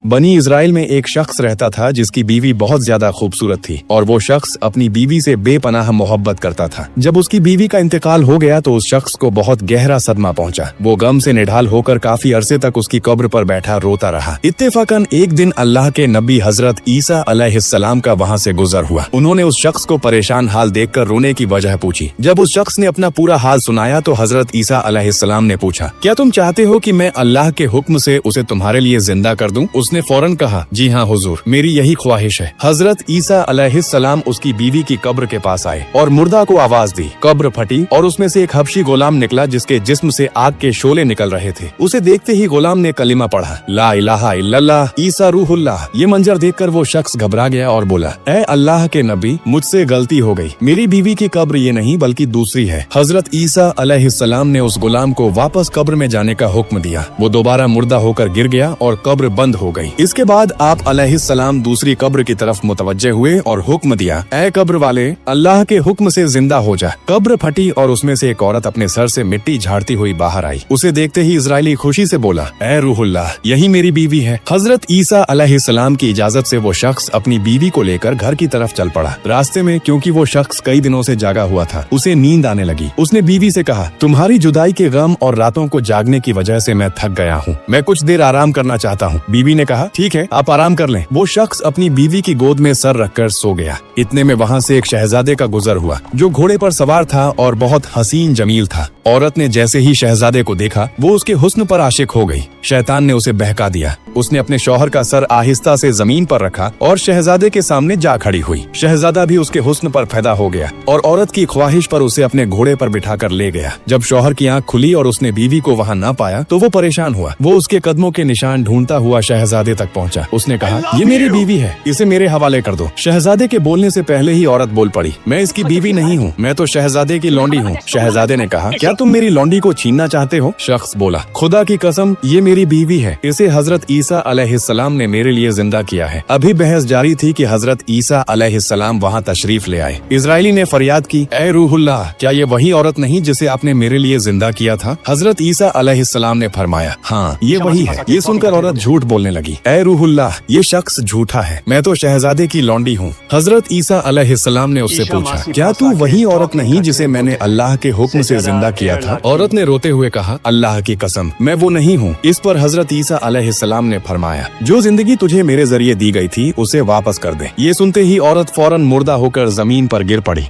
बनी इजराइल में एक शख्स रहता था जिसकी बीवी बहुत ज्यादा खूबसूरत थी और वो शख्स अपनी बीवी से बेपनाह मोहब्बत करता था। जब उसकी बीवी का इंतकाल हो गया तो उस शख्स को बहुत गहरा सदमा पहुंचा। वो गम से निढाल होकर काफी अरसे तक उसकी कब्र पर बैठा रोता रहा। इत्तेफाकन एक दिन अल्लाह के नबी हजरत ईसा अलैहिस्सलाम का वहाँ से गुजर हुआ। उन्होंने उस शख्स को परेशान हाल देखकर रोने की वजह पूछी। जब उस शख्स ने अपना पूरा हाल सुनाया तो हजरत ईसा अलैहिस्सलाम ने पूछा, क्या तुम चाहते हो कि मैं अल्लाह के हुक्म से उसे तुम्हारे लिए जिंदा कर दूं? उसने फौरन कहा, जी हाँ हुजूर, मेरी यही ख्वाहिश है। हजरत ईसा अलैहिस्सलाम उसकी बीवी की कब्र के पास आए और मुर्दा को आवाज दी। कब्र फटी और उसमें से एक हबशी गुलाम निकला जिसके जिस्म से आग के शोले निकल रहे थे। उसे देखते ही गुलाम ने कलिमा पढ़ा, ला इलाहा इल्लल्लाह ईसा रूहुल्लाह। ये मंजर देखकर वो शख्स घबरा गया और बोला, ऐ अल्लाह के नबी, मुझसे गलती हो गई, मेरी बीवी की कब्र ये नहीं बल्कि दूसरी है। हजरत ईसा अलैहिस्सलाम ने उस गुलाम को वापस कब्र में जाने का हुक्म दिया। वो दोबारा मुर्दा होकर गिर गया और कब्र बंद हो गई। इसके बाद आप अलैहिस्सलाम दूसरी कब्र की तरफ मुतवज्जे हुए और हुक्म दिया, ऐ कब्र वाले, अल्लाह के हुक्म से जिंदा हो जा। कब्र फटी और उसमें से एक औरत अपने सर से मिट्टी झाड़ती हुई बाहर आई। उसे देखते ही इजरायली खुशी से बोला, ऐ रूहुल्लाह, यही मेरी बीवी है। हजरत ईसा अलैहिस्सलाम की इजाजत से वो शख्स अपनी बीवी को लेकर घर की तरफ चल पड़ा। रास्ते में क्योंकि वो शख्स कई दिनों से जागा हुआ था, उसे नींद आने लगी। उसने बीवी से कहा, तुम्हारी जुदाई के गम और रातों को जागने की वजह से मैं थक गया हूँ, मैं कुछ देर आराम करना चाहता हूँ। बीवी ने कहा, ठीक है, आप आराम कर लें। वो शख्स अपनी बीवी की गोद में सर रखकर सो गया। इतने में वहाँ से एक शहजादे का गुजर हुआ जो घोड़े पर सवार था और बहुत हसीन जमील था। औरत ने जैसे ही शहजादे को देखा वो उसके हुस्न पर आशिक हो गई। शैतान ने उसे बहका दिया। उसने अपने शौहर का सर आहिस्ता से जमीन पर रखा और शहजादे के सामने जा खड़ी हुई। शहजादा भी उसके हुस्न पर पैदा हो गया और औरत की ख्वाहिश पर उसे अपने घोड़े पर बिठाकर ले गया। जब शौहर की आंख खुली और उसने बीवी को वहाँ न पाया तो वो परेशान हुआ। वो उसके कदमों के निशान ढूंढता हुआ शहजादे तक पहुँचा। उसने कहा, ये मेरी बीवी है, इसे मेरे हवाले कर दो। शहजादे के बोलने से पहले ही औरत बोल पड़ी, मैं इसकी बीवी नहीं हूँ, मैं तो शहजादे की लौंडी हूँ। शहजादे ने कहा, क्या तुम मेरी लौंडी को छीनना चाहते हो? शख्स बोला, खुदा की कसम, ये मेरी बीवी है, इसे हजरत ईसा अलैहिस्सलाम ने मेरे लिए जिंदा किया है। अभी बहस जारी थी कि हजरत ईसा अलैहिस्सलाम वहाँ तशरीफ ले आए। इजरायली ने फरियाद की, ऐ रूहुल्लाह, क्या ये वही औरत नहीं जिसे आपने मेरे लिए जिंदा किया था? हजरत ईसा अलैहिस्सलाम ने फरमाया, हाँ ये वही है। ये सुनकर औरत झूठ बोलने लगी, ऐ रूहुल्लाह, ये शख्स झूठा है, मैं तो शहजादे की लौंडी हूँ। हजरत ईसा अलैहिस्सलाम ने उससे पूछा, क्या तू वही औरत नहीं जिसे मैंने अल्लाह के हुक्म से जिंदा किया था? औरत ने रोते हुए कहा, अल्लाह की कसम, मैं वो नहीं हूँ। इस पर हजरत ईसा अलैहिस्सलाम ने फरमाया, जो जिंदगी तुझे मेरे जरिए दी गई थी उसे वापस कर दे। ये सुनते ही औरत फौरन मुर्दा होकर जमीन पर गिर पड़ी।